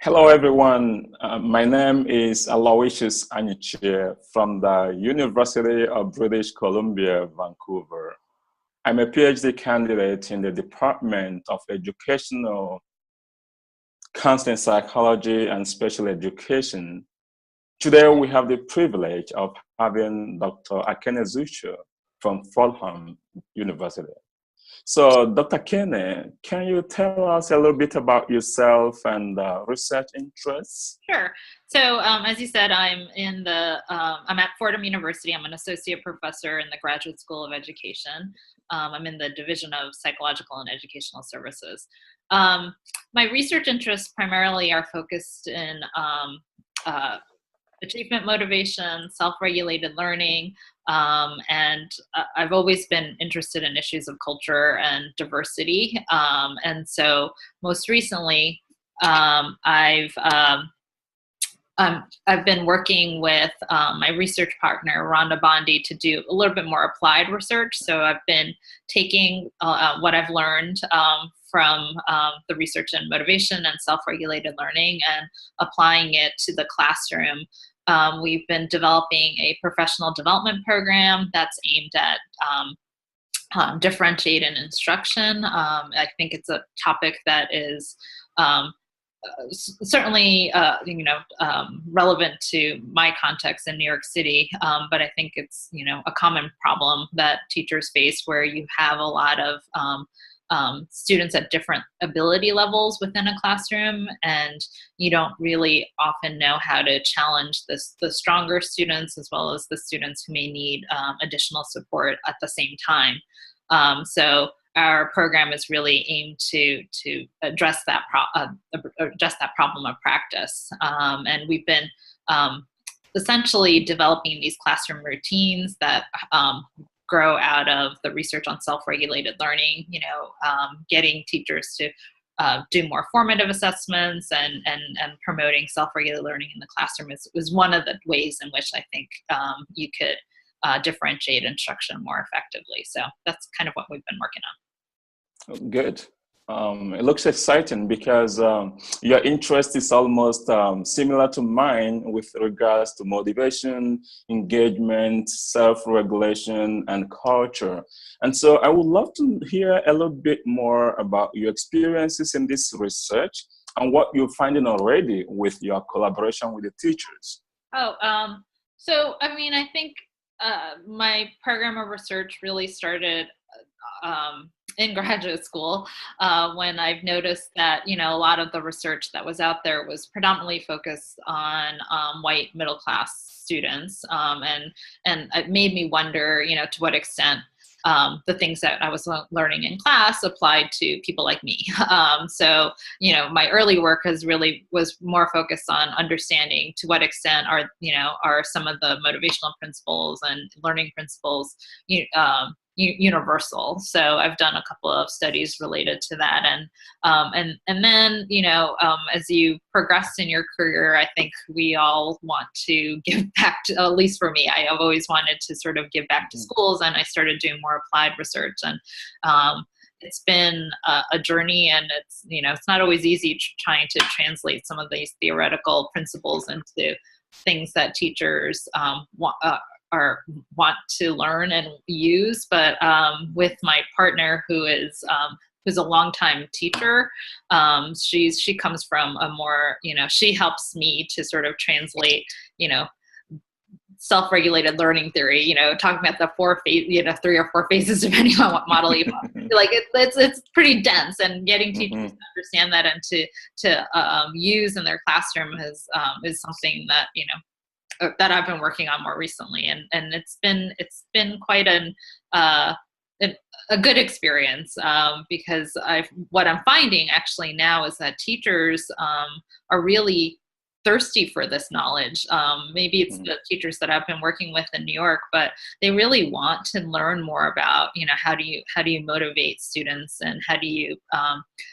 Hello, everyone. My name is Aloysius Anyichie from the University of British Columbia, Vancouver. I'm a PhD candidate in the Department of Educational Counseling Psychology and Special Education. Today, we have the privilege of having Dr. Akane Zusho from Fordham University. So, Dr. Akane, can you tell us a little bit about yourself and research interests? Sure. So, as you said, I'm at Fordham University. I'm an associate professor in the Graduate School of Education. I'm in the Division of Psychological and Educational Services. My research interests primarily are focused in achievement motivation, self-regulated learning, and I've always been interested in issues of culture and diversity. And so most recently, I've been working with my research partner, Rhonda Bondi, to do a little bit more applied research. So I've been taking what I've learned from the research in motivation and self-regulated learning and applying it to the classroom. We've been developing a professional development program that's aimed at differentiated instruction. I think it's a topic that is certainly relevant to my context in New York City, but I think it's a common problem that teachers face, where you have a lot of students at different ability levels within a classroom, and you don't really often know how to challenge the stronger students as well as the students who may need additional support at the same time. So our program is really aimed to address that problem of practice, and we've been essentially developing these classroom routines that grow out of the research on self-regulated learning. Getting teachers to do more formative assessments and promoting self-regulated learning in the classroom is one of the ways in which I think you could differentiate instruction more effectively. So that's kind of what we've been working on. Good. It looks exciting because your interest is almost similar to mine with regards to motivation, engagement, self-regulation, and culture. And so I would love to hear a little bit more about your experiences in this research and what you're finding already with your collaboration with the teachers. So I think my program of research really started in graduate school, when I've noticed that, a lot of the research that was out there was predominantly focused on white middle-class students. And it made me wonder, to what extent the things that I was learning in class applied to people like me. So, my early work was more focused on understanding to what extent are some of the motivational principles and learning principles universal. So I've done a couple of studies related to that, and then as you progress in your career, I think we all want to give back to, at least for me, I've always wanted to sort of give back to schools, and I started doing more applied research, and it's been a journey, and it's not always easy trying to translate some of these theoretical principles into things that teachers want to learn and use. But with my partner, who's a longtime teacher, she comes from a more, she helps me to sort of translate, self-regulated learning theory, talking about the 3 or 4 phases, depending on what model you want. Like it's pretty dense, and getting teachers to understand that and to use in their classroom is something that, that I've been working on more recently, and it's been quite a good experience, because what I'm finding actually now is that teachers are really thirsty for this knowledge. Maybe it's the teachers that I've been working with in New York, but they really want to learn more about, how do you motivate students, and how do you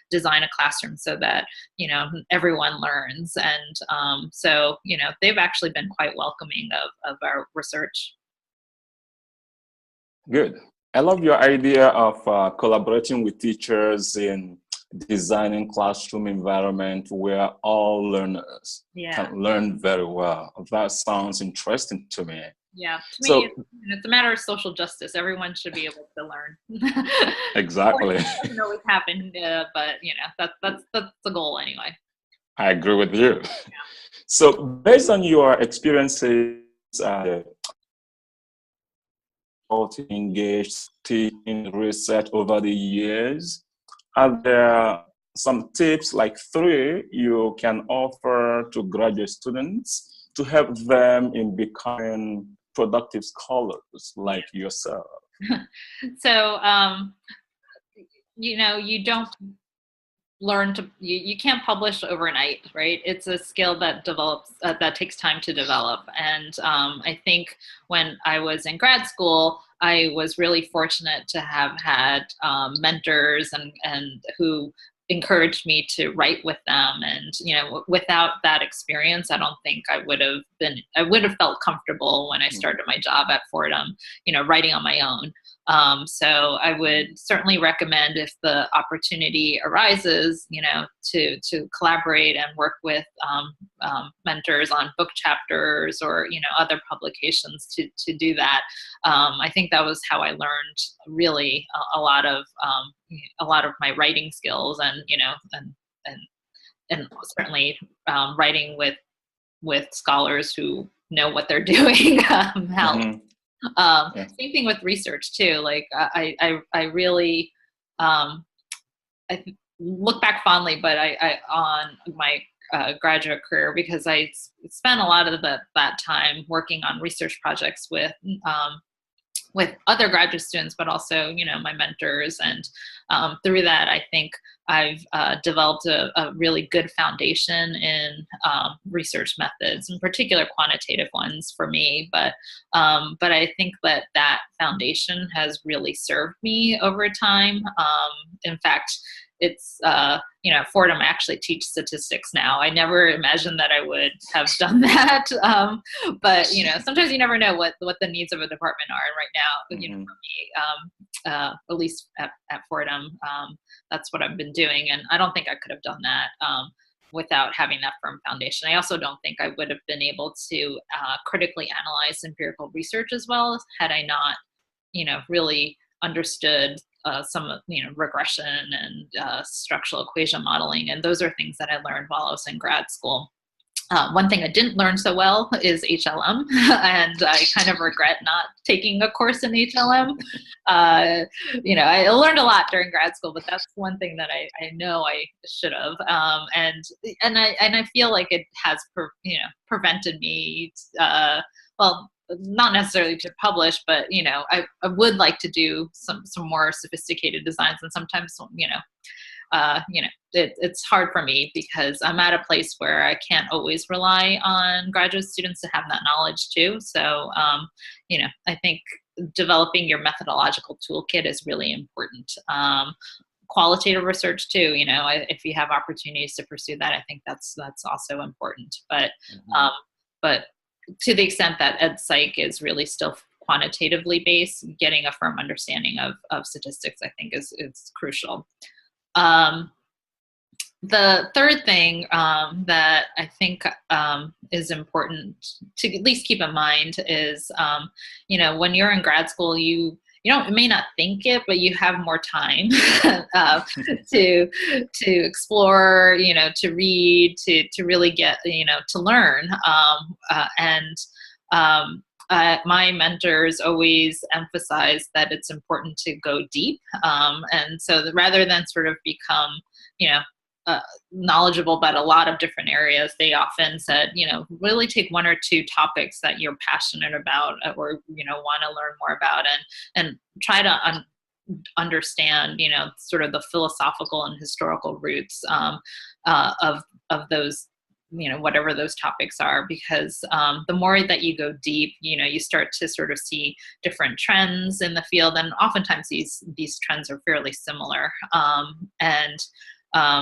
design a classroom so that, everyone learns. And so, they've actually been quite welcoming of our research. Good. I love your idea of collaborating with teachers in designing classroom environment where all learners can learn very well. That sounds interesting to me. Yeah, to me, it's a matter of social justice. Everyone should be able to learn. Exactly. It doesn't always happen, but that's the goal anyway. I agree with you. Yeah. So, based on your experiences, engaged in research over the years, are there some tips, like 3, you can offer to graduate students to help them in becoming productive scholars like yourself? So, you don't learn to, you can't publish overnight, right? It's a skill that develops, that takes time to develop. And I think when I was in grad school, I was really fortunate to have had mentors and who encouraged me to write with them. And, without that experience, I don't think I would have felt comfortable when I started my job at Fordham, writing on my own. So I would certainly recommend, if the opportunity arises, to collaborate and work with mentors on book chapters or, other publications to do that. I think that was how I learned really a lot of my writing skills, and certainly writing with scholars who know what they're doing helps. Same thing with research too. Like I really I look back fondly, but I on my graduate career, because I spent a lot of that time working on research projects with other graduate students, but also, my mentors. And through that, I think I've developed a really good foundation in research methods, in particular quantitative ones for me. But I think that foundation has really served me over time. In fact, it's Fordham actually teach statistics now. I never imagined that I would have done that, but sometimes you never know what the needs of a department are. And right now, for me, at least at Fordham, that's what I've been doing, and I don't think I could have done that without having that firm foundation. I also don't think I would have been able to critically analyze empirical research as well had I not, really understood some of regression and structural equation modeling, and those are things that I learned while I was in grad school. One thing I didn't learn so well is HLM, and I kind of regret not taking a course in HLM. I learned a lot during grad school, but that's one thing that I know I should have. And I feel like it has prevented me. Well, not necessarily to publish, but I would like to do some more sophisticated designs, and sometimes it's hard for me because I'm at a place where I can't always rely on graduate students to have that knowledge too. So I think developing your methodological toolkit is really important. Qualitative research too, if you have opportunities to pursue that, I think that's also important. But but to the extent that EdPsych is really still quantitatively based, getting a firm understanding of statistics, I think is crucial. The third thing that I think is important to at least keep in mind is, when you're in grad school, you may not think it, but you have more time to explore, to read, to really get, to learn. My mentors always emphasize that it's important to go deep. And so rather than sort of become, knowledgeable about a lot of different areas, they often said, really take 1 or 2 topics that you're passionate about or, want to learn more about, and try to understand, sort of the philosophical and historical roots of those, whatever those topics are, because the more that you go deep, you start to sort of see different trends in the field, and oftentimes these trends are fairly similar.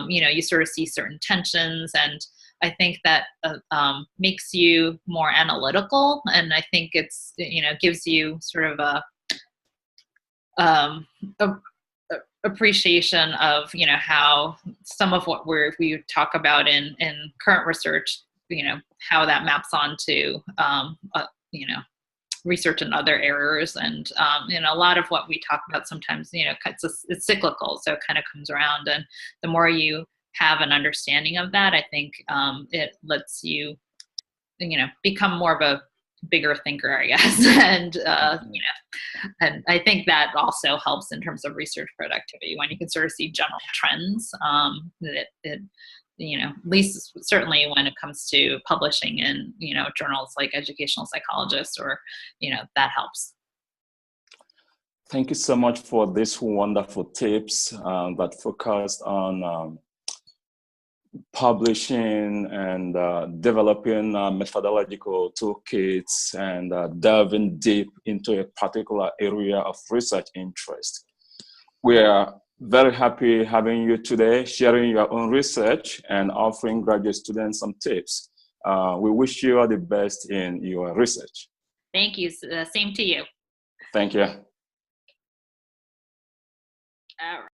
You sort of see certain tensions, and I think that makes you more analytical, and I think it's gives you sort of appreciation of, you know, how some of what we talk about in current research, you know, how that maps onto, you know, research in other areas. And you know, a lot of what we talk about sometimes, you know, it's cyclical, so it kind of comes around. And the more you have an understanding of that, I think it lets you, you know, become more of a bigger thinker, I guess. And you know, and I think that also helps in terms of research productivity when you can sort of see general trends. It you know, at least certainly when it comes to publishing in, you know, journals like Educational Psychologist, or, you know, that helps. Thank you so much for these wonderful tips that focused on publishing and developing methodological toolkits and delving deep into a particular area of research interest. We are very happy having you today, sharing your own research and offering graduate students some tips. We wish you all the best in your research. Thank you. Same to you. Thank you. All right.